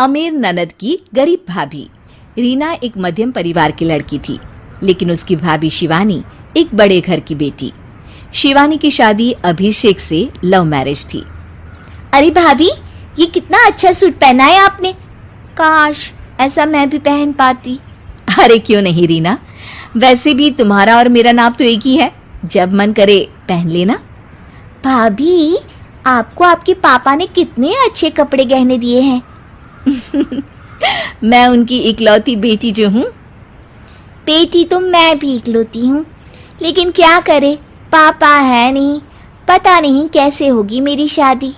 अमीर ननद की गरीब भाभी। रीना एक मध्यम परिवार की लड़की थी, लेकिन उसकी भाभी शिवानी एक बड़े घर की बेटी। शिवानी की शादी अभिषेक से लव मैरिज थी। अरे भाभी, ये कितना अच्छा सूट पहना है आपने। काश ऐसा मैं भी पहन पाती। अरे क्यों नहीं रीना, वैसे भी तुम्हारा और मेरा नाप तो एक ही है, जब मन करे पहन लेना। भाभी, आपको आपके पापा ने कितने अच्छे कपड़े गहने दिए हैं। मैं उनकी इकलौती बेटी जो हूँ। बेटी तो मैं भी इकलौती हूँ, लेकिन क्या करे, पापा है नहीं, पता नहीं कैसे होगी मेरी शादी।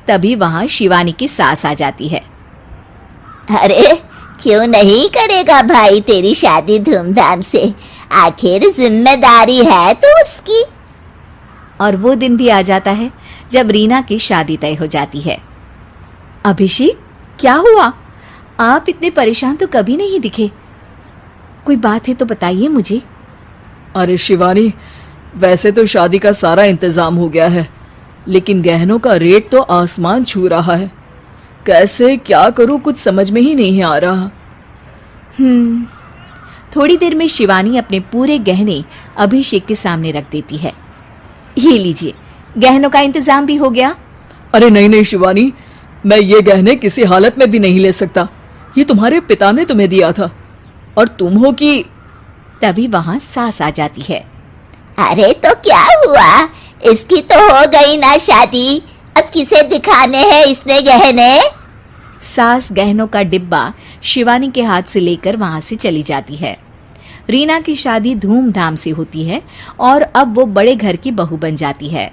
तभी वहां शिवानी की सास आ जाती है। अरे क्यों नहीं करेगा भाई तेरी शादी धूमधाम से, आखिर जिम्मेदारी है तो उसकी। और वो दिन भी आ जाता है जब रीना की शादी तय हो जाती है। अभिषेक, क्या हुआ? आप इतने परेशान तो कभी नहीं दिखे, कोई बात है तो बताइए मुझे। अरे शिवानी, वैसे तो शादी का सारा इंतजाम हो गया है, लेकिन गहनों का रेट तो आसमान छू रहा है। कैसे क्या करूं, कुछ समझ में ही नहीं आ रहा। थोड़ी देर में शिवानी अपने पूरे गहने अभिषेक के सामने रख देती है। ये लीजिए, गहनों का इंतजाम भी हो गया। अरे नहीं नहीं शिवानी, मैं ये गहने किसी हालत में भी नहीं ले सकता। ये तुम्हारे पिता ने तुम्हें दिया था, और तुम हो कि। तभी वहां सास आ जाती है। अरे तो क्या हुआ, इसकी तो हो गई ना शादी, अब किसे दिखाने हैं इसने गहने। सास गहनों का डिब्बा शिवानी के हाथ से लेकर वहां से चली जाती है। रीना की शादी धूमधाम से होती है और अब वो बड़े घर की बहू बन जाती है।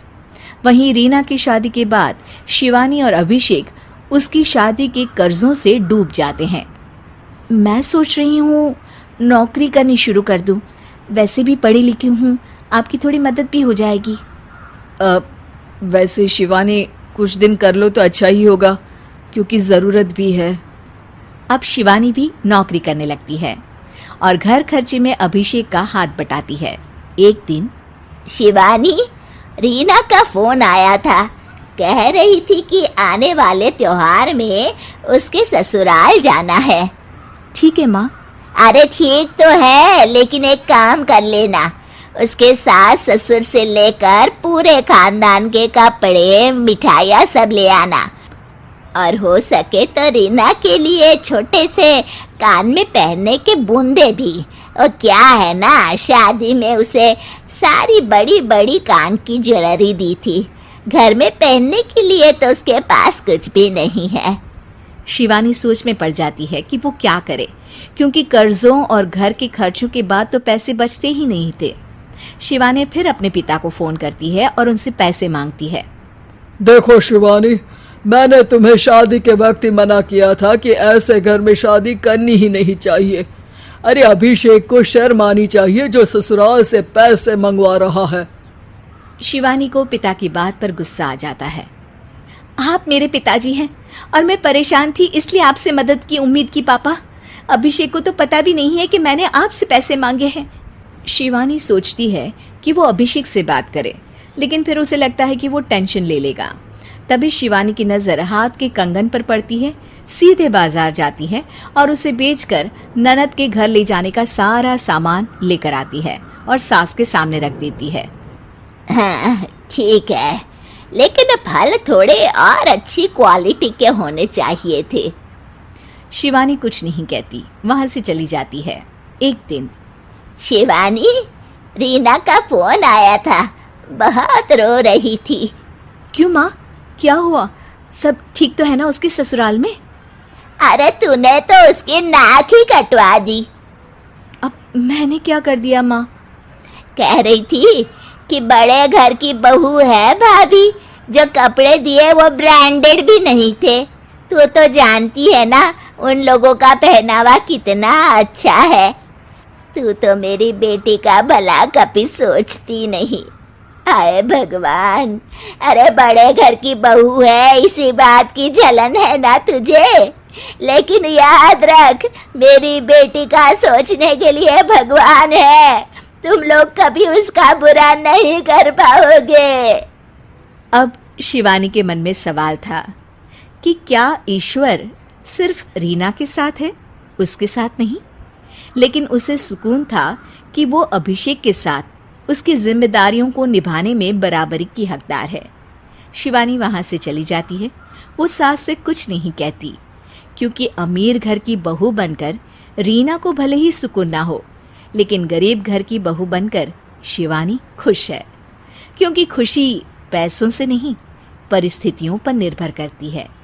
वहीं रीना की शादी के बाद शिवानी और अभिषेक उसकी शादी के कर्जों से डूब जाते हैं। मैं सोच रही हूँ नौकरी करनी शुरू कर दूँ, वैसे भी पढ़ी लिखी हूँ, आपकी थोड़ी मदद भी हो जाएगी। वैसे शिवानी, कुछ दिन कर लो तो अच्छा ही होगा, क्योंकि ज़रूरत भी है। अब शिवानी भी नौकरी करने लगती है और घर खर्चे में अभिषेक का हाथ बटाती है। एक दिन शिवानी, रीना का फोन आया था, कह रही थी कि आने वाले त्योहार में उसके ससुराल जाना है। ठीक है माँ। अरे ठीक तो है, लेकिन एक काम कर लेना, उसके सास ससुर से लेकर पूरे खानदान के कपड़े मिठाइयाँ सब ले आना, और हो सके तो रीना के लिए छोटे से कान में पहनने के बूंदे भी। और क्या है ना, शादी में उसे सारी बड़ी बड़ी कान की ज्वेलरी दी थी, घर में पहनने के लिए तो उसके पास कुछ भी नहीं है। शिवानी सोच में पड़ जाती है कि वो क्या करे, क्योंकि कर्जों और घर के खर्चों के बाद तो पैसे बचते ही नहीं थे। शिवानी फिर अपने पिता को फोन करती है और उनसे पैसे मांगती है। देखो शिवानी, मैंने तुम्हें शादी के वक्त ही मना किया था कि ऐसे घर में शादी करनी ही नहीं चाहिए। अरे अभिषेक को शर्म आनी चाहिए जो ससुराल से पैसे मंगवा रहा है। शिवानी को पिता की बात पर गुस्सा आ जाता है। आप मेरे पिताजी हैं और मैं परेशान थी, इसलिए आपसे मदद की उम्मीद की पापा। अभिषेक को तो पता भी नहीं है कि मैंने आपसे पैसे मांगे हैं। शिवानी सोचती है कि वो अभिषेक से बात करे, लेकिन फिर उसे लगता है कि वो टेंशन ले लेगा। तभी शिवानी की नज़र हाथ के कंगन पर पड़ती है, सीधे बाजार जाती है और उसे बेचकर ननद के घर ले जाने का सारा सामान लेकर आती है और सास के सामने रख देती है। हाँ ठीक है, लेकिन फल थोड़े और अच्छी क्वालिटी के होने चाहिए थे। शिवानी कुछ नहीं कहती, वहां से चली जाती है। एक दिन शिवानी, रीना का फोन आया था, बहुत रो रही थी। क्यों माँ, क्या हुआ? सब ठीक तो है ना उसके ससुराल में? अरे तूने तो उसकी नाक ही कटवा दी। अब मैंने क्या कर दिया माँ? कह रही थी कि बड़े घर की बहू है भाभी, जो कपड़े दिए वो ब्रांडेड भी नहीं थे। तू तो जानती है ना उन लोगों का पहनावा कितना अच्छा है। तू तो मेरी बेटी का भला कभी सोचती नहीं। हाय भगवान, अरे बड़े घर की बहू है, इसी बात की जलन है ना तुझे, लेकिन याद रख मेरी बेटी का सोचने के लिए भगवान है, तुम लोग कभी उसका बुरा नहीं कर पाओगे। अब शिवानी के मन में सवाल था कि क्या ईश्वर सिर्फ रीना के साथ है, उसके साथ नहीं। लेकिन उसे सुकून था कि वो अभिषेक के साथ उसकी जिम्मेदारियों को निभाने में बराबरी की हकदार है। शिवानी वहां से चली जाती है। वो सास से कुछ नहीं कहती, क्योंकि अमीर घर की बहू बनकर रीना को भले ही सुकून ना हो, लेकिन गरीब घर की बहू बनकर शिवानी खुश है, क्योंकि खुशी पैसों से नहीं परिस्थितियों पर निर्भर करती है।